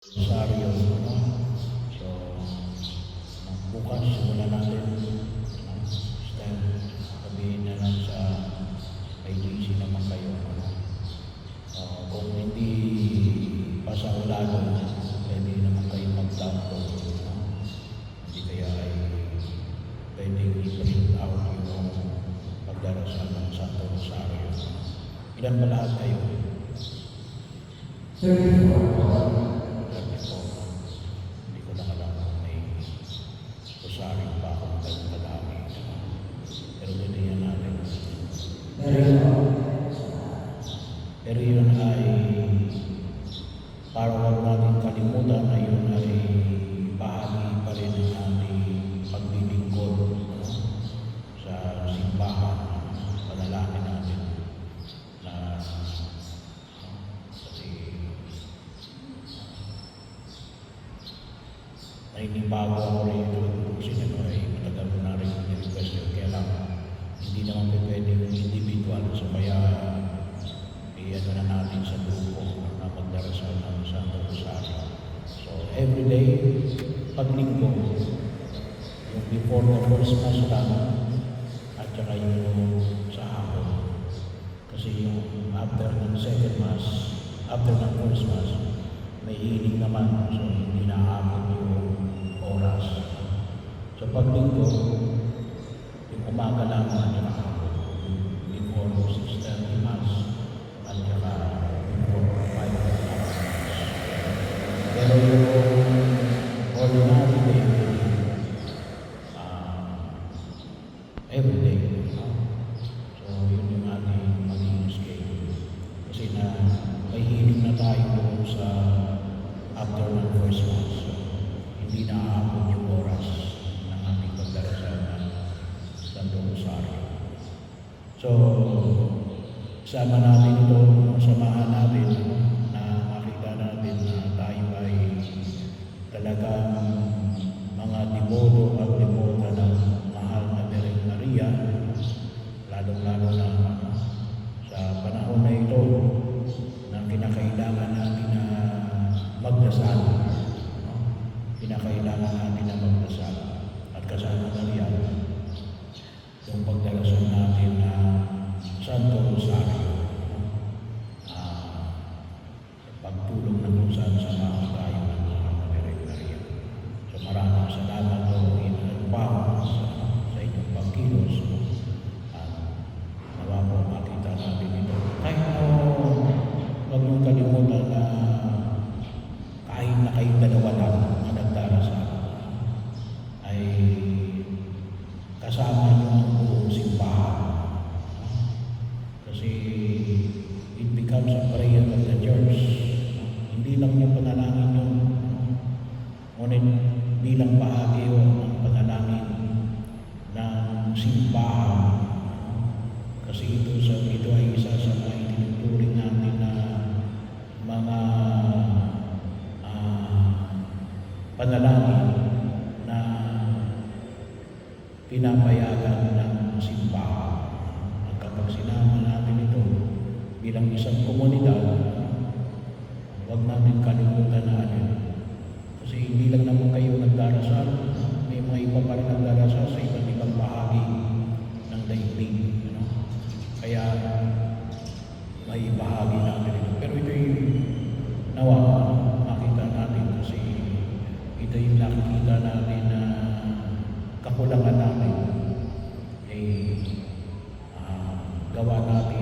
Rosario, no? So, bukas simulan natin, no? Stand, sabihin na lang sa IDC naman kayo, no? Kung hindi pa sa ulalo, pwede naman kayo mag-download, no? Hindi kaya ay pwedeng i-print out yung pagdarasal ng Santo Rosario. Ilan ba lahat kayo? 34. Hindi ko alam kung may Rosario pa akong dalami. Pero pwede yan natin. Pero yun ay para huwag natin kalimutan na yun ay bahagi pa rin ng ating paglilingkod, no? Sa simbahan, panalangin natin na kasi naninibago ako rin kasi ay matagal ko na rin request yun. Kaya lang hindi naman pwedeng individual, so kaya i-ano na natin sa grupo na magdarasal ng Santo Rosario. So everyday, paglinggo, yung before the first mass lang at saka yung sa hapon. Kasi yung after ng second mass, after ng first mass, may healing naman, so hindi naabot yung oras. So paglinggo, yung umaga lang at saka hapon, before 6:30 mass at saka before 5:00 mass. Pero yung ordinary day, everyday, no? So yun yung ating maging schedule. Kasi na may healing na tayo doon sa after ng first mass. So, hindi na aabot yung oras ng ating pagdarasal ng Santo Rosario. So, sama natin ito, samahan natin na makita natin na tayo ay talagang mga devoto at devota ng mahal na Birhen Maria, lalong-lalo na sa panahon na ito na kinakailangan natin na magdasal, no? Kinakailangan natin na magdasal at kasama na riyan yung pagdarasal natin na Santo Rosario, no? Pagtulong na kung saan samahan tayo ng mahal na Birhen Maria. So maraming salamat po inalbaw sa inyong pagkilos, no? Nawa po makita natin ito. Kahit huwag mong kalimutan na kahit na kayo dalawa lang na nagdarasal ay kasama niyo ang buong simbahan. Kasi it becomes a prayer of the church. Hindi lang yung panalangin yun, ngunit bilang bahagi yun ng panalangin ng simbahan. Kasi ito ay isa sa mga itinuturing natin na mga panalangin na pinapayagan ng simbahan. At kapag sinama natin ito bilang isang komunidad, huwag natin kalimutan na ano. Kasi hindi lang naman kayo nagdarasal, may mga iba pa rin nagdarasal sa iba't ibang bahagi ng daigdig, ano? Kaya may bahagi natin ito. Pero ito yung nawa makita natin kasi ito yung nakikita natin na kakulangan natin gawa natin